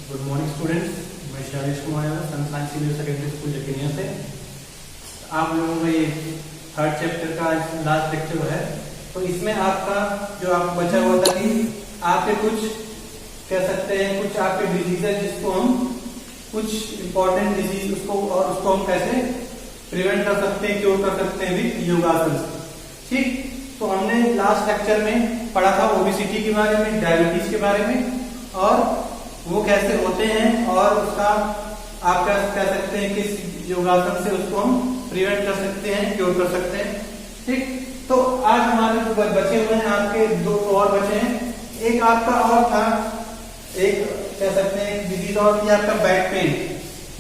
Good morning students, मैं Shailesh Kumar Yadav sunshine senior secondary school Jakiniya से। आप लोगों का ये थर्ड चैप्टर का लास्ट लेक्चर है, तो इसमें आपका जो आप बचा हुआ था कि आपके कुछ कह सकते हैं कुछ आपके डिजीज है जिसको हम कुछ इंपॉर्टेंट डिजीज उसको हम कैसे प्रिवेंट कर सकते हैं, क्योर कर सकते हैं विद योगासन। ठीक, तो हमने लास्ट लेक्चर में पढ़ा था ओबेसिटी के बारे में, डायबिटीज के बारे में और वो कैसे होते हैं और उसका आप कह सकते हैं कि योगासन से उसको हम प्रिवेंट कर सकते हैं, क्योर कर सकते हैं। ठीक, तो आज हमारे जो बचे हुए हैं आपके दो और बचे हैं। एक आपका और था, एक कह सकते हैं डिजीज और थी आपका बैक पेन,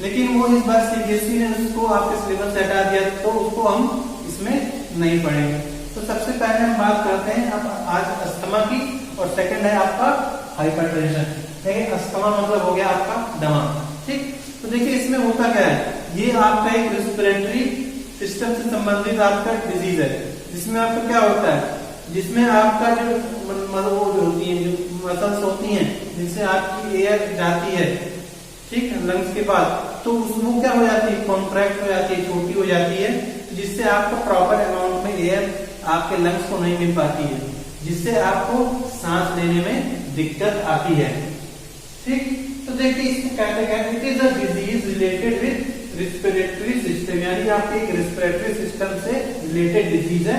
लेकिन वो इस बार सीबीएसई ने उसको आपके सिलेबस से हटा दिया, तो उसको हम इसमें नहीं पढ़ेंगे। तो सबसे पहले हम बात करते हैं अब आज अस्थमा की, और सेकंड है आपका हाइपरटेंशन। देखिए अस्थमा मतलब हो गया आपका दमा। ठीक, तो देखिए इसमें होता क्या है, ये आपका एक रेस्पिरेटरी सिस्टम से संबंधित आपका डिजीज है, जिसमें आपका क्या होता है, जिसमें आपका जो होती है, जो मसल्स होती हैं जिनसे आपकी एयर जाती है, ठीक है, लंग्स के बाद, तो उसमें क्या हो जाती है, कॉन्ट्रैक्ट हो जाती है, छोटी हो जाती है, जिससे आपको प्रॉपर अमाउंट में एयर आपके लंग्स को नहीं मिल पाती है, जिससे आपको सांस लेने में दिक्कत आती है। ठीक, तो देखिए इसको कहते हैं it is a disease related with respiratory system, यानी आपके एक रेस्पिरेटरी सिस्टम से रिलेटेड डिजीज है।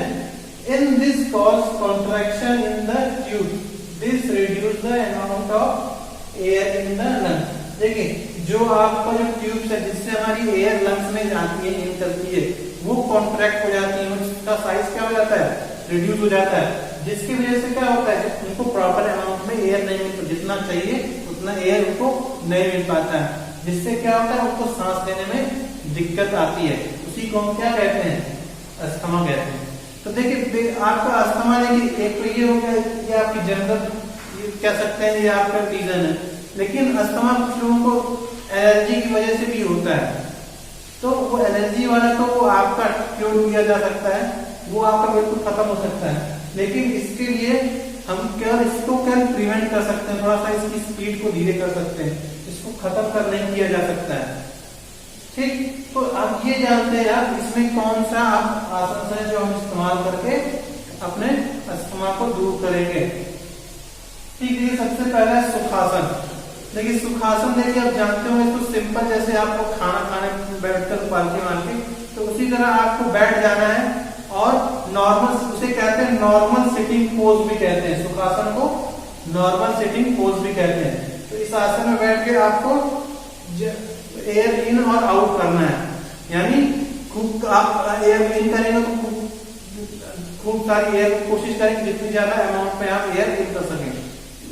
In this cause contraction in the tube, this reduce the amount of air in the lung. देखिए जो आपका जो ट्यूब्स है जिससे हमारी एयर लंग्स में जाती है, इन करती है, वो कॉन्ट्रैक्ट हो जाती है, उसका साइज क्या हो जाता है, रिड्यूस हो जाता है, जिसकी वजह से क्या होता है, उनको प्रॉपर अमाउंट में एयर नहीं मिलता, जितना चाहिए उतना एयर उनको नहीं मिल पाता है, जिससे क्या होता है, उनको सांस लेने में दिक्कत आती है। उसी को हम क्या कहते हैं, अस्थमा कहते हैं। तो देखिए आपका अस्थमा, देखिए एक तो ये हो गया, ये आपकी जनरल कह सकते हैं ये आपका रीजन है, लेकिन अस्थमा कुछ लोगों को एलर्जी की वजह से भी होता है, तो वो एलर्जी वाला तो वो आपका क्योर किया जा सकता है, वो आपका बिल्कुल खत्म हो सकता है, लेकिन इसके लिए हम इसको प्रिवेंट कर सकते हैं, थोड़ा सा इसकी स्पीड को धीरे कर सकते हैं, इसको खत्म नहीं किया जा सकता है। ठीक, तो अब ये जानते हैं आप इसमें कौन सा आप आसन है जो हम इस्तेमाल करके अपने अस्थमा को दूर करेंगे। ठीक है, सबसे पहला है सुखासन। देखिए सुखासन, देखिए आप जानते हो इसको सिंपल, जैसे आपको खाना खाने बैठकर पालकी मार के, तो उसी तरह आपको बैठ जाना है और नॉर्मल, उसे कहते हैं नॉर्मल सिटिंग पोज भी कहते हैं, सुखासन को नॉर्मल सिटिंग पोज भी कहते हैं। तो इस आसन में बैठ के आपको एयर इन और आउट करना है, यानी खूब आप एयर इन करेंगे तो खूब सारी एयर, कोशिश करेंगे जितनी ज्यादा अमाउंट में आप एयर इन कर सकें।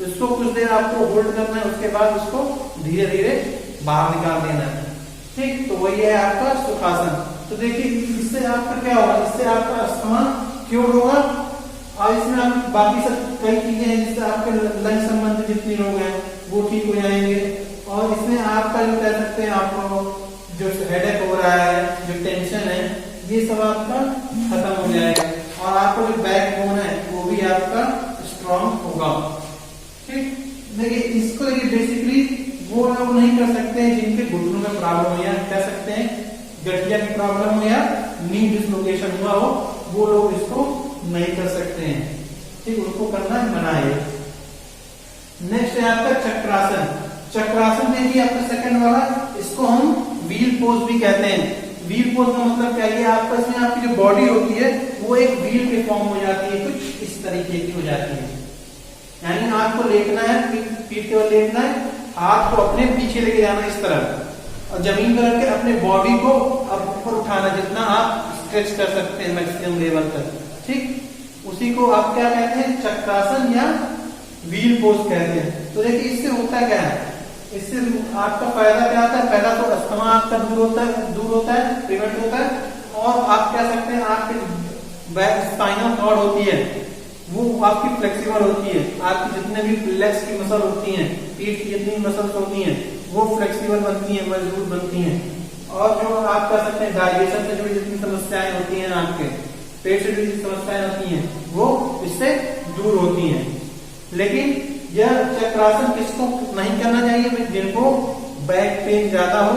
इसको कुछ देर आपको होल्ड करना है, उसके बाद उसको धीरे धीरे बाहर निकाल देना है। ठीक, तो वही है आपका सुखासन। तो देखिए इससे आपका क्या होगा, इससे आपका अस्थमा क्योर होगा, और इसमें आप बाकी सब कई चीजें हैं जिससे आपके लंग संबंधित जितने रोग हैं वो ठीक हो जाएंगे, और इसमें आपका जो कह सकते हैं आपको जो हेडेक हो रहा है, जो टेंशन है, ये सब आपका खत्म हो जाएगा, और आपका जो बैक बोन है वो भी आपका स्ट्रॉन्ग होगा। ठीक, देखिए इसको देखिए बेसिकली वो लोग नहीं कर सकते हैं जिनके घुटनों में प्रॉब्लम हो, या कह सकते हैं गठिया की प्रॉब्लम हो या नी डिसलोकेशन हुआ हो, वो लोग इसको नहीं कर सकते हैं। ठीक, उनको करना मना है। नेक्स्ट है आपका चक्रासन। चक्रासन देखिए आपका सेकंड वाला, इसको हम व्हील पोज भी कहते हैं। व्हील पोज का मतलब क्या है, आपका इसमें आपकी जो बॉडी होती है वो एक व्हील के फॉर्म हो जाती है, कुछ इस तरीके की हो जाती है, यानी आपको लेटना है, पीठ के ऊपर लेटना है, हाथ को अपने पीछे लेके जाना इस तरह, और जमीन पर रख के अपने बॉडी को अब ऊपर उठाना, जितना आप स्ट्रेच कर सकते हैं मैक्सिमम लेवल तक। ठीक, उसी को आप क्या कहते हैं, चक्रासन या व्हील पोज कहते हैं। तो देखिए इससे होता क्या है, इससे आपका फायदा क्या आता है, पहला तो अस्थमा आपका दूर होता है, प्रिवेंट होता है, और आप कह सकते हैं आपके बैक स्पाइनल कॉर्ड होती है वो आपकी फ्लेक्सिबल होती है, आपकी जितने भी लेग्स की मसल होती हैं, पीठ की जितनी मसल्स होती हैं वो फ्लेक्सिबल बनती हैं, मजबूत बनती हैं, और जो आप कह सकते हैं डाइजेशन से जुड़ी जितनी समस्याएं होती हैं, आपके पेट से जुड़ी समस्याएं होती हैं, वो इससे दूर होती हैं। लेकिन यह चक्रासन किसको नहीं करना चाहिए? जिनको बैक पेन ज्यादा हो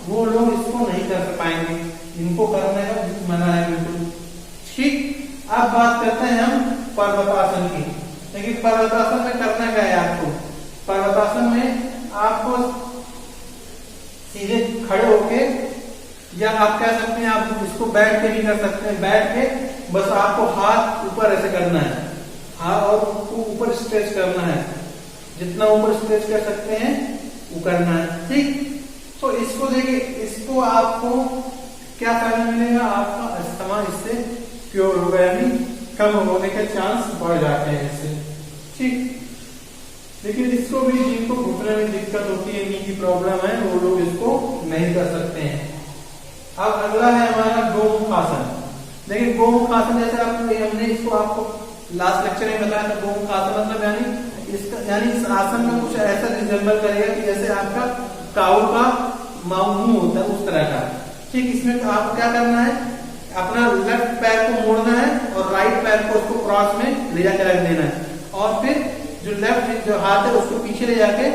वो लोग इसको नहीं कर पाएंगे, इनको करने का मना है बिल्कुल। ठीक, अब बात करते हैं हम पर्वतासन की। लेकिन पर्वतासन में करना क्या है आपको? पर्वतासन में आपको सीधे खड़े होके, या आप कह सकते हैं आप इसको बैठ के भी कर सकते हैं, बैठ के बस आपको हाथ ऊपर ऐसे करना है, हाथ और ऊपर स्ट्रेच करना है, जितना ऊपर स्ट्रेच कर सकते हैं वो करना है। ठीक, तो इसको देखिए, इसको आपको क्या फायदा मिलेगा? आपका अस्थमा इससे प्योर होगा, यानी कम होने के चांस बढ़ जाते हैं इससे। ठीक, लेकिन इसको भी जिनको घुटने में दिक्कत होती है, नी की प्रॉब्लम है, वो लोग इसको नहीं कर सकते हैं। अब अगला है हमारा गोमुख आसन। देखिए गोमुख आसन जैसे हमने इसको आपको लास्ट लेक्चर में बताया था, गोमुख आसन मतलब यानी इस आसन में कुछ ऐसा रिजेंबल करेगा कि जैसे आपका काऊ का मुंह होता है उस तरह का। ठीक, इसमें आपको क्या करना है? अपना लेफ्ट पैर को मोड़ना है और राइट पैर को उसको क्रॉस में ले जाकर रख देना है, और फिर जो लेफ्ट जो हाथ है उसको पीछे ले जाके,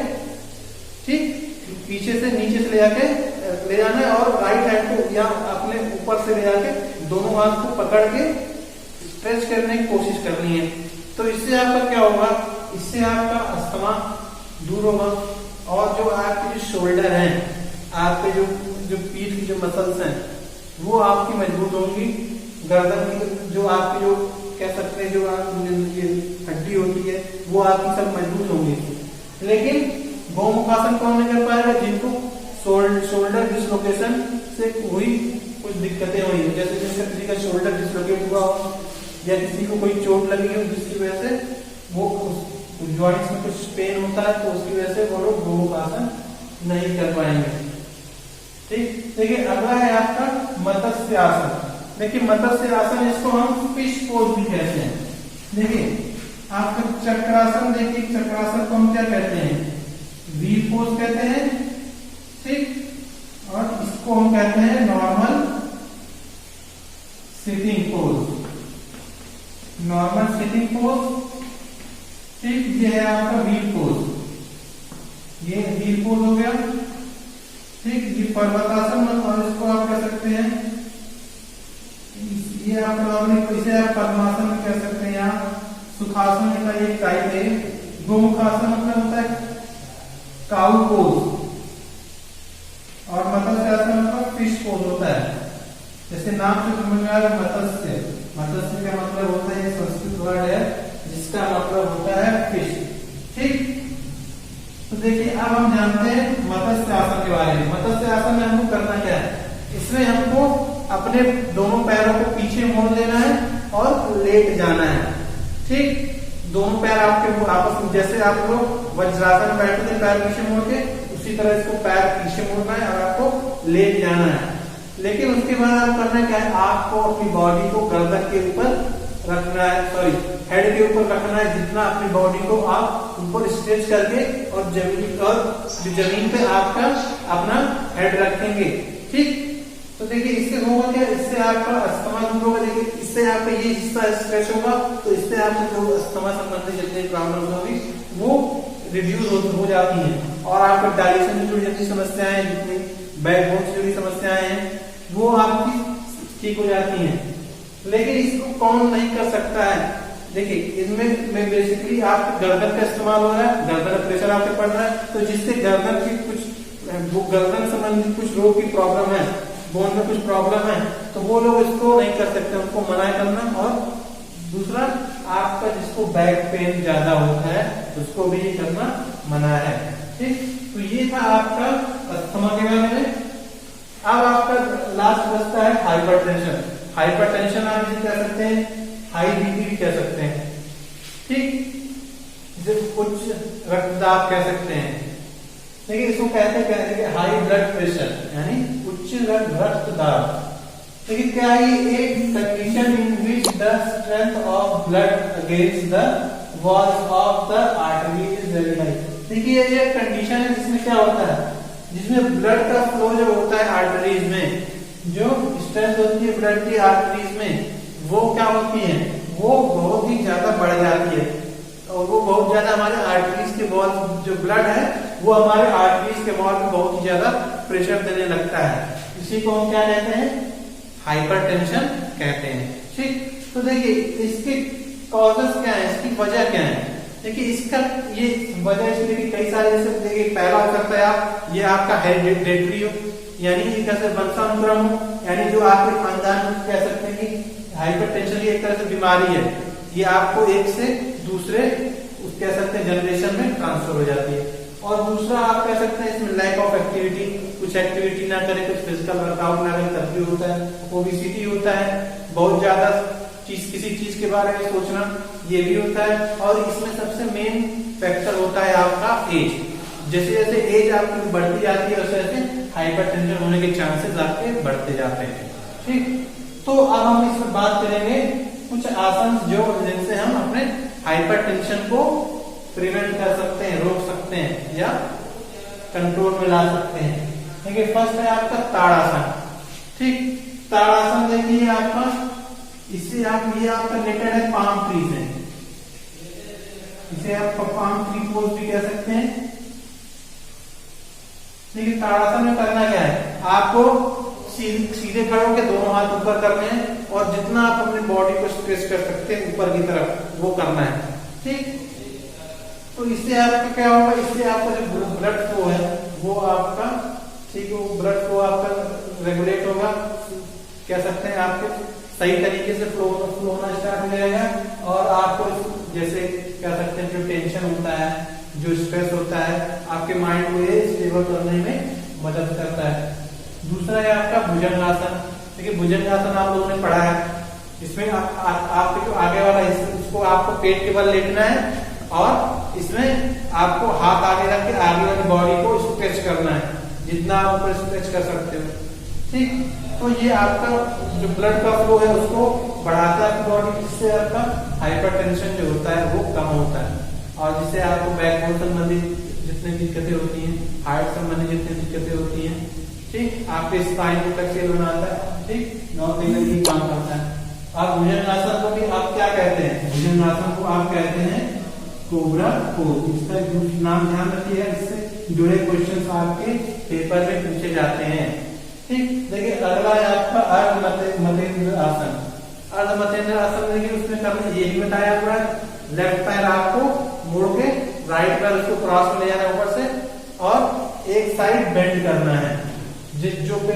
ठीक, पीछे से नीचे से ले जाके ले जाना है, और राइट हैंड को या अपने ऊपर से ले जाके दोनों हाथ को पकड़ के स्ट्रेच करने की कोशिश करनी है। तो इससे आपका क्या होगा? इससे आपका अस्थमा दूर होगा, और जो आपके जो शोल्डर हैं, आपके जो पीठ की जो मसल्स हैं वो आपकी मजबूत होंगी, गर्दन की जो आपकी जो कह सकते हैं जो हड्डी होती है वो आपकी सब मजबूत होंगी। लेकिन गोमुखासन कौन नहीं कर पाएगा? जिनको शोल्डर डिसलोकेशन से हुई कुछ दिक्कतें हुई, जैसे किसी का शोल्डर डिसलोकेट हुआ हो या किसी को कोई चोट लगी हो जिसकी वजह से वो जॉइंट्स में कुछ पेन होता है, तो उसकी वजह से वो लोग गोमुखासन नहीं कर पाएंगे। ठीक, देखिए अगला है आपका मत्स्य आसन। देखिए मत्स्य आसन, इसको हम फिश पोज भी कहते हैं। देखिए आपका चक्रासन, देखिए चक्रासन को हम क्या कहते हैं? वी पोज कहते हैं। ठीक, और इसको हम कहते हैं normal sitting pose, normal sitting pose. ठीक, ये है आपका व्हील पोज, ये व्हील पोज हो गया। ठीक, ये पर्वतासन, और इसको आप कह सकते हैं, ये आप नॉर्मली इसे आप पद्मासन में कह सकते हैं, या सुखासन का ये टाइप है। गोमुखासन मतलब होता है काऊ पोज, और मत्स्यासन मतलब फिश पोज होता है। जैसे नाम से समझ में आ रहा है मत्स्य, मत्स्य का मतलब होता है, संस्कृत वर्ड है जिसका मतलब होता है फिश। ठीक, तो देखिए अब हम जानते हैं मत्स्य आसन के बारे में। मत्स्य आसन में हमको करना क्या है? इसमें हमको अपने दोनों पैरों को पीछे मोड़ देना है और लेट जाना है। ठीक, दोनों पैर आपके आपस में, जैसे आप लोग वज्रासन में बैठते थे पैर पीछे मोड़ के, उसी तरह इसको पैर पीछे मोड़ना है और आपको लेट जाना है। लेकिन उसके बाद आप करना क्या है? आपको अपनी बॉडी को गर्दन के ऊपर रखना है, सॉरी हेड के ऊपर रखना है, जितना अपनी बॉडी को आप ऊपर स्ट्रेच करके, और जमीन पे आपका अपना हेड रखेंगे। ठीक, तो देखिए इससे होगा क्या? इससे आपका अस्थमा दूर होगा। देखिए इससे आपका ये हिस्सा स्ट्रेच होगा, तो इससे आपको जो अस्थमा संबंधित जितनी प्रॉब्लम होगी वो रिड्यूस हो जाती हैं, और आपका डाइजेशन से जुड़ी जितनी समस्याएं, जितनी बैकबोन से जुड़ी समस्याएं हैं वो आपकी ठीक हो जाती हैं। लेकिन इसको कौन नहीं कर सकता है? देखिए इसमें बेसिकली आप गर्दन का इस्तेमाल हो रहा है, गर्दन प्रेशर आपके पड़ रहा है, तो जिससे गर्दन की कुछ गर्दन संबंधित कुछ रोग की प्रॉब्लम है, बोन में कुछ प्रॉब्लम है, तो वो लोग इसको नहीं कर सकते, उनको मना करना। और दूसरा आपका जिसको बैक पेन ज्यादा होता है उसको भी ये करना मना है। ठीक, तो ये था आपका अस्थमा के बारे में। अब आपका लास्ट बचता है हाइपरटेंशन। हाइपरटेंशन आप इसे कह सकते हैं हाई बीपी भी कह सकते हैं। ठीक, उच्च रक्तदाब कह सकते हैं। देखिए इसको कहते हैं हाई ब्लड प्रेशर, यानी उच्च रक्तदाब। लेकिन क्या ये एक condition in which the strength of blood against the walls of the artery is very high. देखिए ये एक कंडीशन है जिसमें क्या होता है, जिसमें ब्लड का फ्लो जो होता है आर्टरीज में, जो स्ट्रेंथ होती है ब्लड की आर्टरीज में, वो क्या होती है, वो बहुत ही ज्यादा बढ़ जाती है। और वो बहुत ज्यादा हमारे आर्टरीज के वॉल, जो ब्लड है वो हमारे आर्टरीज के वॉल में बहुत ही ज्यादा प्रेशर देने लगता है। इसी को हम क्या कहते हैं, हाइपरटेंशन कहते हैं। ठीक, तो देखिए इसके कॉजेस क्या है, इसकी वजह क्या है। देखिए इसका ये वजह इसमें कि कई सारे, जैसे देखिए पहला हो सकता है आप, ये आपका हेरिडिटरी हो, यानी एक तरह से वंशानुक्रम हो, यानी जो आपके खानदान में कह सकते हैं कि हाइपरटेंशन एक तरह से बीमारी है, ये आपको एक से दूसरे कह सकते हैं जनरेशन में ट्रांसफर हो जाती है। और दूसरा आप कह सकते हैं इसमें लैक ऑफ एक्टिविटी, कुछ एक्टिविटी ना करें, कुछ फिजिकल वर्कआउट ना करें तब भी होता है। ओबेसिटी होता है, बहुत ज्यादा किसी चीज के बारे में सोचना, ये भी होता है। और इसमें सबसे मेन फैक्टर होता है आपका एज। जैसे जैसे एज आपकी बढ़ती जाती है वैसे वैसे हाइपरटेंशन होने के चांसेस आपके बढ़ते जाते हैं। ठीक, तो अब हम इसमें बात करेंगे कुछ आसन जो जिनसे हम अपने हाइपरटेंशन को प्रिवेंट कर सकते हैं, रोक सकते हैं या कंट्रोल में ला सकते हैं। देखिए फर्स्ट है आपका ताड़ासन। ठीक, ताड़ासन देखिए आपका, इससे आप ये आपका रिलेटेड है पाम ट्री से, इसे आप पाम ट्री पोज भी कह सकते हैं। देखिए ताड़ासन में करना क्या है, आपको सीधे खड़े होकर दोनों हाथ ऊपर करने हैं और जितना आप अपनी बॉडी को स्ट्रेच कर सकते हैं ऊपर की तरफ वो करना है। ठीक, तो इससे आपका क्या होगा, इससे आपका जो ब्लड फ्लो है वो आपका, ठीक है, वो ब्लड फ्लो आपका रेगुलेट होगा, कह सकते हैं आपके सही तरीके से फ्लो होना स्टार्ट हो जाएगा। और आपको जैसे कह सकते हैं जो टेंशन होता है, जो स्ट्रेस होता है, आपके माइंड को ये स्टेबल करने में मदद करता है। दूसरा है आपका भुजंगासन। देखिए भुजंगासन आप लोगों ने पढ़ा है, इसमें आपके जो आगे वाला हिस्सा उसको आपको पेट के बल लेटना है और इसमें आपको हाथ आगे रख के आगे वाली बॉडी को स्ट्रेच करना है, जितना आप ऊपर स्ट्रेच कर सकते हो। ठीक, तो ये आपका जो ब्लड का फ्लो है उसको बढ़ाता है बॉडी, जिससे आपका हाइपरटेंशन जो होता है वो कम होता है और जिससे आपको बैकबोन संबंधी जितनी दिक्कतें होती हैं, हार्ट संबंधी जितनी दिक्कतें होती हैं, ठीक, आपके स्पाइन को फ्लेक्सिबल बनाता है। ठीक, नॉर्थ इंडियन काम करता है। आप भुजंगासन को भी आप क्या कहते हैं, भुजंगासन को आप कहते हैं कोबरा पोज। इसका नाम ध्यान रखिएगा, इससे जुड़े क्वेश्चंस आपके पेपर में पूछे जाते हैं। ठीक, देखिए अगला है आपका अर्धमतेंद्र आसन। अर्धमतेंद्र आसन देखिए उसमें करना ये भी बताया हुआ है, लेफ्ट पैर आपको मोड़ के राइट पैर उसको क्रॉस में ले जाना ऊपर से और एक साइड बेंड करना है। जो पे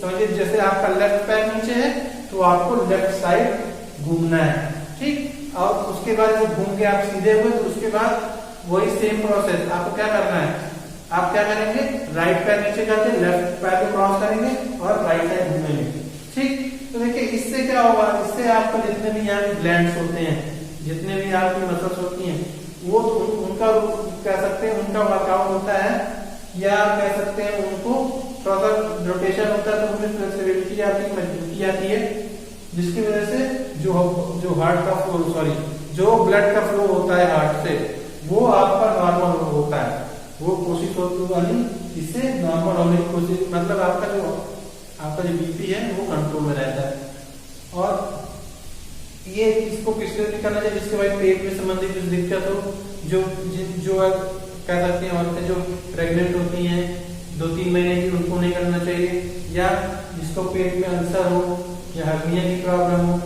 समझिए जैसे आपका लेफ्ट पैर नीचे है तो आपको लेफ्ट साइड घूमना है। ठीक, और उसके बाद जब घूम के आप सीधे हुए तो उसके बाद वही सेम प्रोसेस आपको क्या करना है, आप क्या करेंगे, राइट पैर नीचे करके लेफ्ट पैर को क्रॉस करेंगे और राइट साइड घूमेंगे। ठीक, तो देखिए इससे क्या होगा, इससे आपको जितने भी यहाँ ग्लैंड्स होते हैं, जितने भी आपकी मसल्स होती हैं, वो उनका कह सकते हैं उनका वर्कआउट होता है, या कह सकते हैं उनको थोड़ा सा रोटेशन होता है, तो उनमें फ्लेक्सिबिलिटी आती है, मजबूती आती है, जिसकी वजह से जो हार्ट का फ्लो, सॉरी जो ब्लड का फ्लो होता है हार्ट से, वो आपका नॉर्मल होता है, वो कोशिश होती वाली इससे नॉर्मल होने की कोशिश, मतलब आपका जो बीपी है वो कंट्रोल में रहता है। और ये इसको किसके लिए करना चाहिए, जिसके भाई पेट में संबंधित कुछ दिक्कत हो, जो कह सकते हैं औरतें जो प्रेग्नेंट होती हैं 2-3 महीने की, उनको नहीं करना चाहिए, या जिसको पेट में अल्सर हो या हर्निया की प्रॉब्लम हो,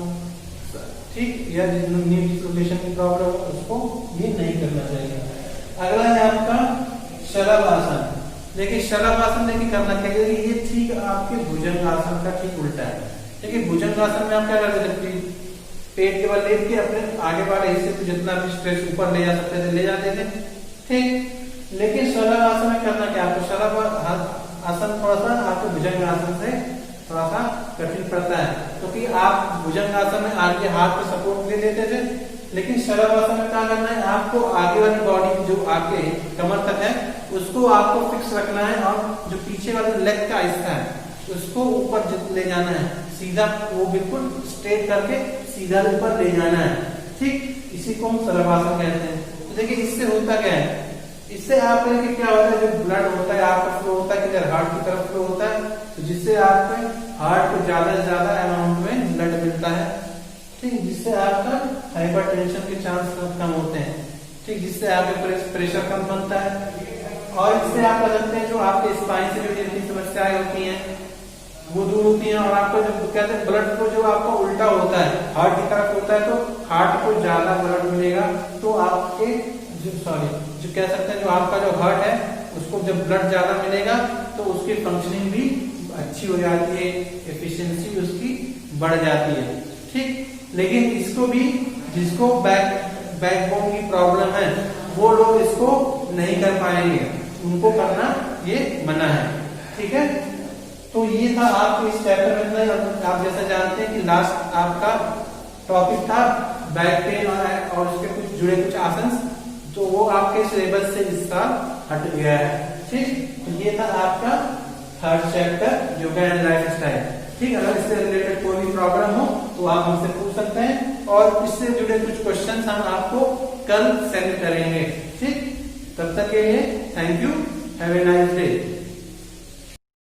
ठीक, या नी डिस्लोकेशन की प्रॉब्लम हो, उसको ये नहीं करना चाहिए। अगला है आपका शलभासन। देखिए शलभासन देखिए करना चाहिए, ये ठीक आपके भुजंगासन का ठीक उल्टा है। देखिए भुजंगासन में आप क्या कर सकते हैं, पेट के बल लेट के अपने आगे वाले हिस्से को जितना भी स्ट्रेस ऊपर ले जा सकते थे ले जाते थे। ठीक, लेकिन शलभासन में करना क्या, आपको शलभासन थोड़ा सा आपको भुजंगासन से थोड़ा सा कठिन पड़ता है, क्योंकि आप भुजंगासन में आगे हाथ पे सपोर्ट ले लेते थे, लेकिन शलभासन में क्या करना है, आपको आगे वाली बॉडी जो आगे कमर तक है उसको आपको फिक्स रखना है, और जो पीछे वाले लेग का हिस्सा है उसको ऊपर ले जाना है, सीधा वो बिल्कुल स्ट्रेट करके सीधा ऊपर ले जाना है। ठीक, इसी को हम शलभासन कहते हैं। तो देखिए इससे होता क्या है, इससे आप क्या होता है, जो ब्लड होता है आपका फ्लो होता है किधर, हार्ट की तरफ फ्लो होता है, तो जिससे आपके हार्ट को ज्यादा से ज्यादा अमाउंट में ब्लड मिलता है। ठीक, जिससे आपका हाइपरटेंशन के चांस कम होते हैं। ठीक, जिससे आपके प्रेशर कम बनता है और इससे आप कर सकते हैं जो आपके स्पाइन से रिलेटेड समस्याएं होती हैं वो दूर होती हैं। और आपको जो कहते हैं ब्लड को जो आपका उल्टा होता है, हार्ट की तरफ होता है, तो हार्ट को ज्यादा ब्लड मिलेगा तो आपके जो कह सकते हैं जो आपका जो हार्ट है उसको जब ब्लड ज्यादा मिलेगा तो उसकी फंक्शनिंग भी अच्छी हो जाती है, एफिशिएंसी उसकी बढ़ जाती है। ठीक, लेकिन इसको भी जिसको बैकबोन की प्रॉब्लम है वो लोग इसको नहीं कर पाएंगे, उनको करना ये मना है। ठीक है, तो ये था आपके इस चैप्टर में। आप जैसा जानते हैं कि लास्ट आपका टॉपिक था बैक पेन और उसके कुछ जुड़े कुछ आसन, तो वो आपके सिलेबस से इस साल हट गया है। ठीक, तो ये था आपका third chapter yoga and life style. ठीक, अगर इससे रिलेटेड कोई भी प्रॉब्लम हो तो आप हमसे पूछ सकते हैं और इससे जुड़े कुछ क्वेश्चन हम आपको कल सेंड करेंगे। ठीक, तब तक के लिए thank you, have a nice day.